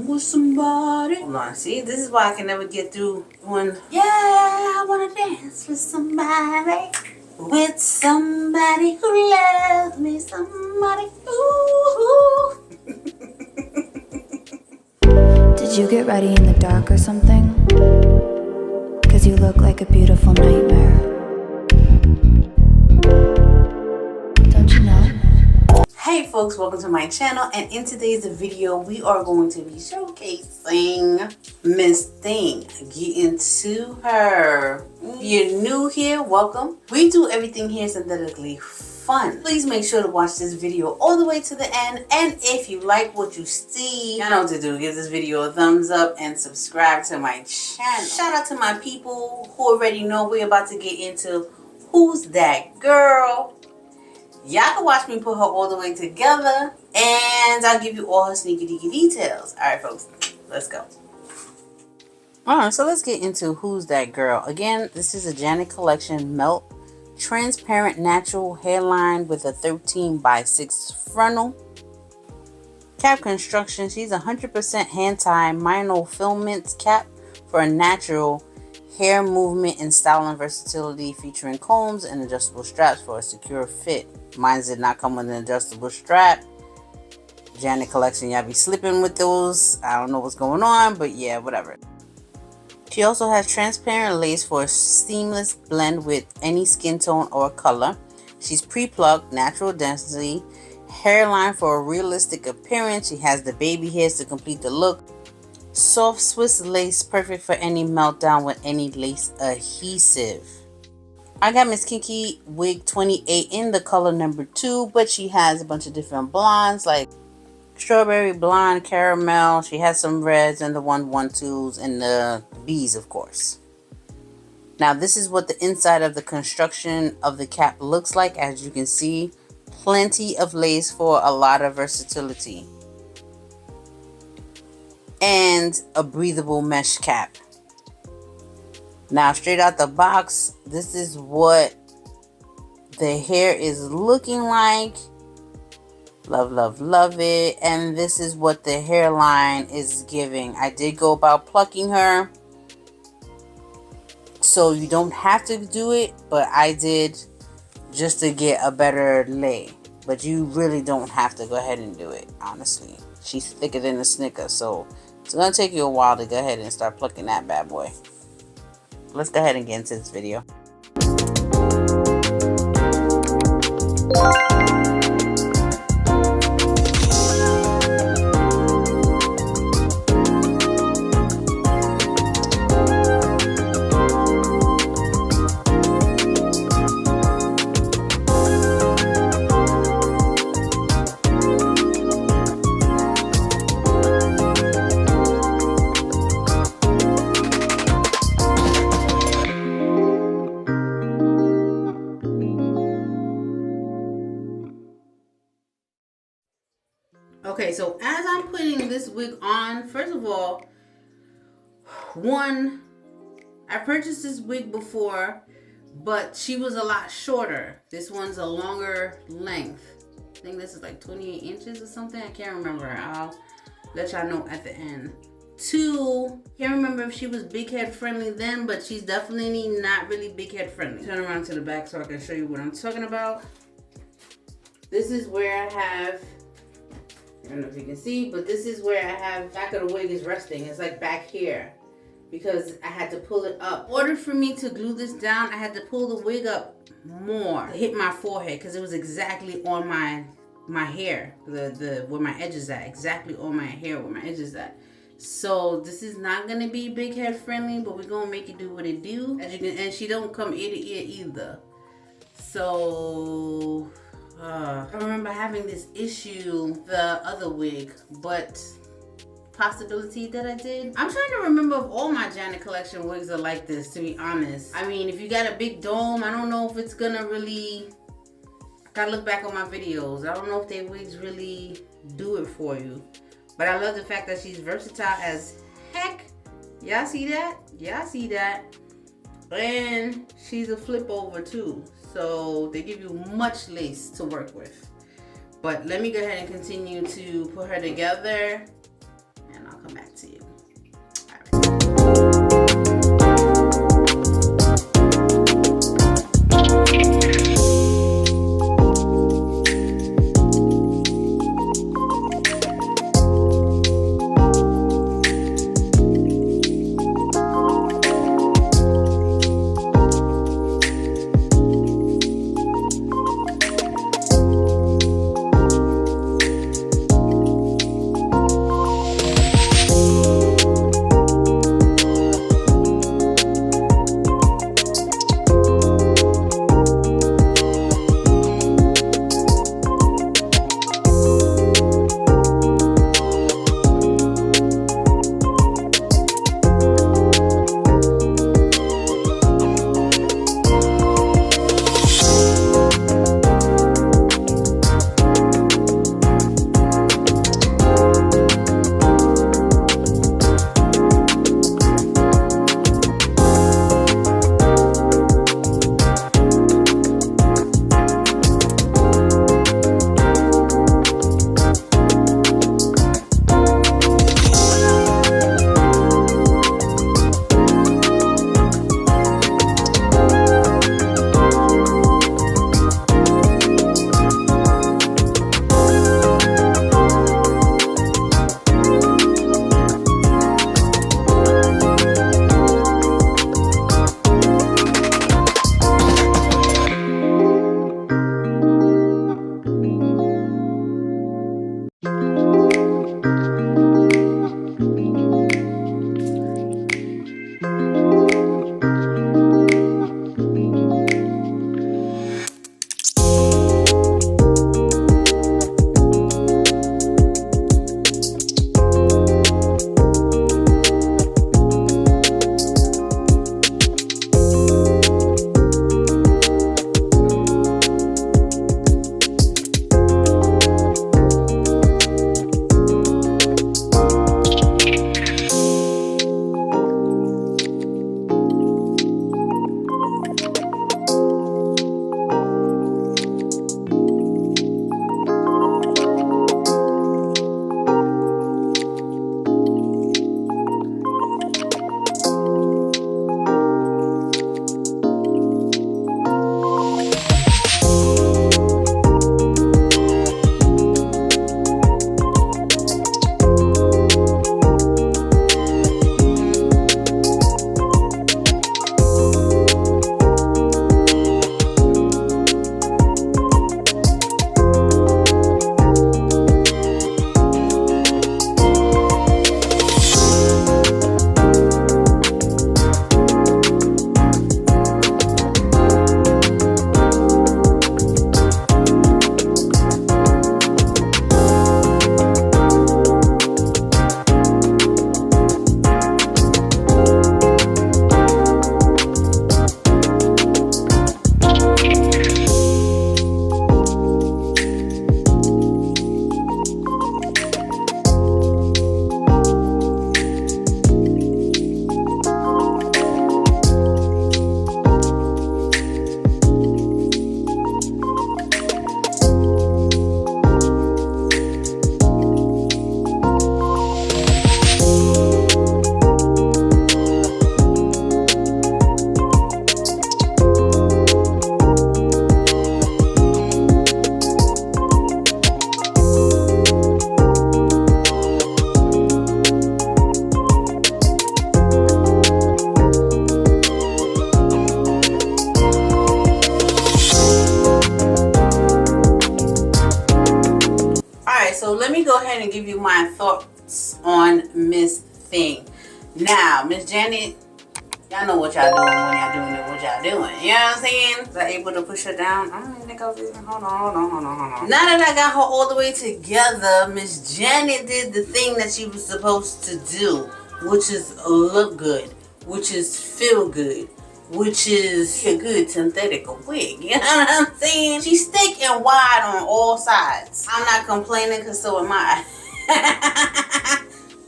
with somebody. Hold on, see, this is why I can never get through when, yeah, I wanna dance with somebody. With somebody who loves me, somebody ooh. Did you get ready in the dark or something? 'Cause you look like a beautiful nightmare. Don't you know? Hey folks, welcome to my channel, and in today's video we are going to be showcasing Miss Thing. Getting to her. If you're new here, welcome. We do everything here synthetically fun. Please make sure to watch this video all the way to the end, and if you like what you see, you know what to do. Give this video a thumbs up and subscribe to my channel. Shout out to my people who already know we're about to get into Who's That Girl. Y'all can watch me put her all the way together, and I'll give you all her sneaky deaky details. Alright folks, let's go. Alright, so let's get into Who's That Girl. Again, this is a Janet Collection Melt Transparent Natural Hairline with a 13x6 frontal. Cap construction, she's 100% hand-tie monofilament cap for a natural hair movement and styling versatility, featuring combs and adjustable straps for a secure fit. Mine did not come with an adjustable strap. Janet Collection, y'all be slipping with those. I don't know what's going on, but yeah, whatever. She also has transparent lace for a seamless blend with any skin tone or color. She's pre-plucked, natural density, hairline for a realistic appearance. She has the baby hairs to complete the look. Soft Swiss lace, perfect for any meltdown with any lace adhesive. I got Miss Kinky Wig 28 in the color number 2, but she has a bunch of different blondes like strawberry blonde, caramel. She has some reds and the 112s and the B's, of course. Now this is what the inside of the construction of the cap looks like. As you can see, plenty of lace for a lot of versatility. And a breathable mesh cap. Now straight out the box, this is what the hair is looking like. Love, love, love it. And this is what the hairline is giving. I did go about plucking her, so you don't have to do it, but I did just to get a better lay. But you really don't have to go ahead and do it, honestly. She's thicker than a Snicker, so it's gonna take you a while to go ahead and start plucking that bad boy. Let's go ahead and get into this video. Okay, so as I'm putting this wig on, first of all, I purchased this wig before, but she was a lot shorter. This one's a longer length. I think this is like 28 inches or something. I can't remember. I'll let y'all know at the end. 2, can't remember if she was big head friendly then, but she's definitely not really big head friendly. Turn around to the back so I can show you what I'm talking about. This is where I have, I don't know if you can see, but this is where I have back of the wig is resting. It's like back here because I had to pull it up. In order for me to glue this down, I had to pull the wig up more to hit my forehead because it was exactly on my hair, the where my edge is at, exactly on my hair where my edge is at. So this is not gonna be big head friendly, but we're gonna make it do what it do. As you can, and she don't come ear to ear either. So I remember having this issue the other wig, but possibility that I did. I'm trying to remember if all my Janet Collection wigs are like this, to be honest. I mean, if you got a big dome, I don't know if it's gonna really, I gotta look back on my videos. I don't know if their wigs really do it for you. But I love the fact that she's versatile as heck. Y'all see that? Y'all see that? And she's a flip over too. So they give you much lace to work with. But let me go ahead and continue to put her together. And I'll come come back to you. So let me go ahead and give you my thoughts on Miss Thing. Now, Miss Janet, y'all know what y'all doing when y'all doing it, what y'all doing. You know what I'm saying? Was I able to push her down? I don't even think I was even, hold on. Now that I got her all the way together, Miss Janet did the thing that she was supposed to do, which is look good, which is feel good, which is a good synthetic wig. You know what I'm saying? She's thick and wide on all sides. I'm not complaining because so am I.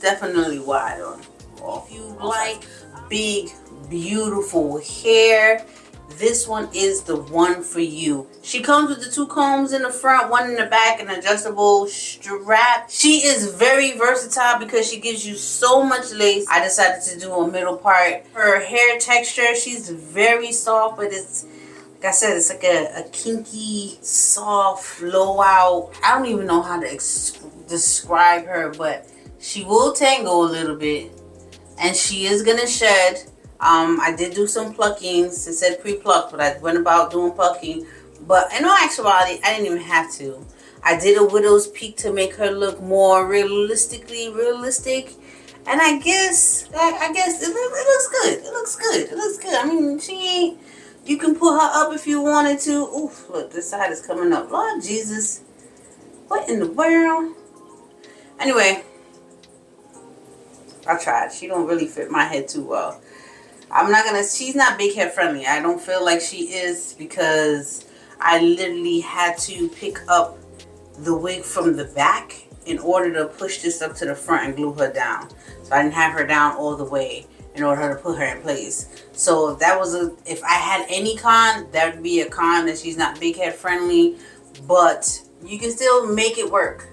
Definitely wide on all. If you like big, beautiful hair, this one is the one for you. She comes with the 2 combs in the front, 1 in the back, and an adjustable strap. She is very versatile because she gives you so much lace. I decided to do a middle part. Her hair texture, she's very soft, but it's, like I said, it's like a kinky, soft, blowout. I don't even know how to describe her, but she will tangle a little bit, and she is gonna shed. I did do some pluckings. It said pre-plucked, but I went about doing plucking. But in all actuality, I didn't even have to. I did a widow's peak to make her look more realistic. And I guess it looks good. It looks good. It looks good. I mean, she ain't. You can pull her up if you wanted to. Oof, look, this side is coming up. Lord Jesus, what in the world? Anyway, I tried. She don't really fit my head too well. She's not big head friendly. I don't feel like she is, because I literally had to pick up the wig from the back in order to push this up to the front and glue her down. So I didn't have her down all the way in order to put her in place. So if I had any con, that would be a con, that she's not big head friendly, but you can still make it work.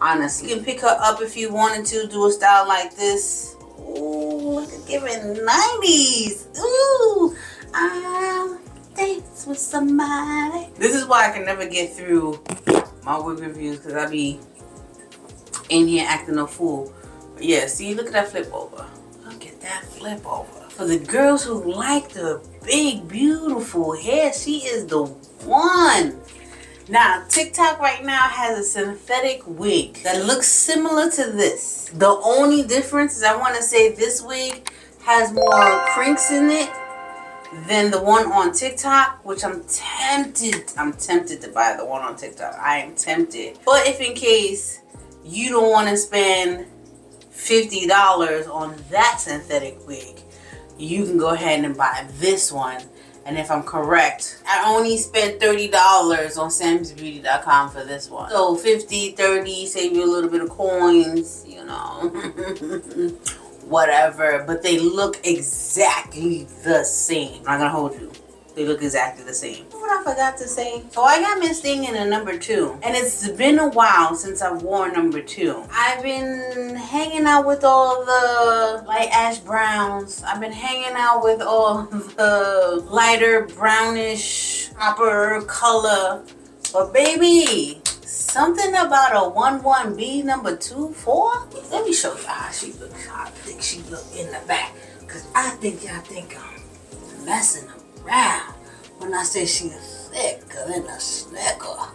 Honestly, you can pick her up if you wanted to do a style like this. Ooh, look at giving 90s. Ooh, dance with somebody. This is why I can never get through my wig reviews, because I be in here acting a fool. But yeah, see, look at that flip over. Look at that flip over. For the girls who like the big, beautiful hair, she is the one. Now, TikTok right now has a synthetic wig that looks similar to this. The only difference is, I want to say this wig has more crinks in it than the one on TikTok, which I'm tempted to buy the one on TikTok. I am tempted. But if in case you don't want to spend $50 on that synthetic wig, you can go ahead and buy this one. And if I'm correct, I only spent $30 on samsbeauty.com for this one. So 50, 30, save you a little bit of coins, you know, whatever. But they look exactly the same. I'm not gonna hold you. They look exactly the same. What I forgot to say? So I got Miss Thing in a number 2. And it's been a while since I wore number 2. I've been hanging out with all the light ash browns. I've been hanging out with all the lighter brownish copper color. But baby, something about a 11B number 24? Let me show you how she looks. How I think she look in the back. Because I think y'all think I'm messing up. When I say she's thicker than a snicker,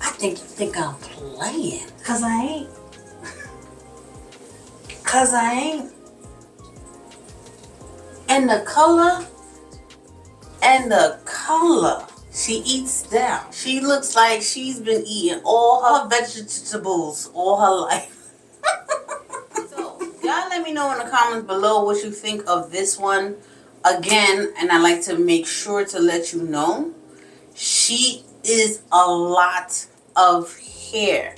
I think you think I'm playing. Cause I ain't. Cause I ain't. And the color she eats down. She looks like she's been eating all her vegetables all her life. So y'all let me know in the comments below what you think of this one. Again, and I like to make sure to let you know, she is a lot of hair.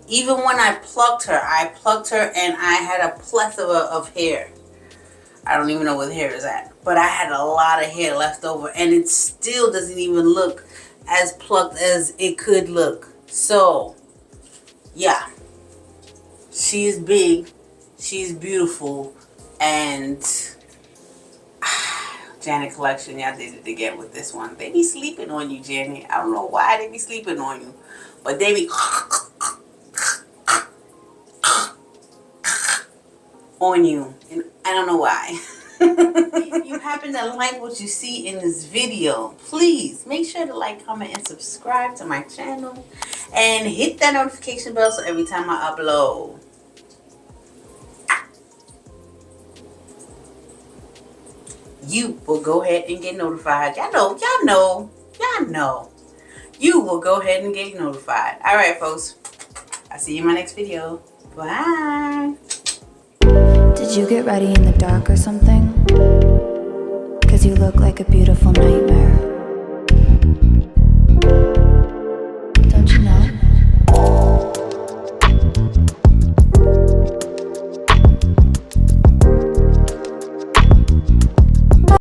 Even when I plucked her and I had a plethora of hair. I don't even know where the hair is at. But I had a lot of hair left over, and it still doesn't even look as plucked as it could look. So, yeah. She is big. She's beautiful. And Janet Collection, y'all did it again with this one. They be sleeping on you, Janet. I don't know why they be sleeping on you, but they be on you, and I don't know why. If you happen to like what you see in this video, please make sure to like, comment, and subscribe to my channel, and hit that notification bell so every time I upload, you will go ahead and get notified. Y'all know. You will go ahead and get notified. All right, folks. I'll see you in my next video. Bye. Did you get ready in the dark or something? 'Cause you look like a beautiful nightmare.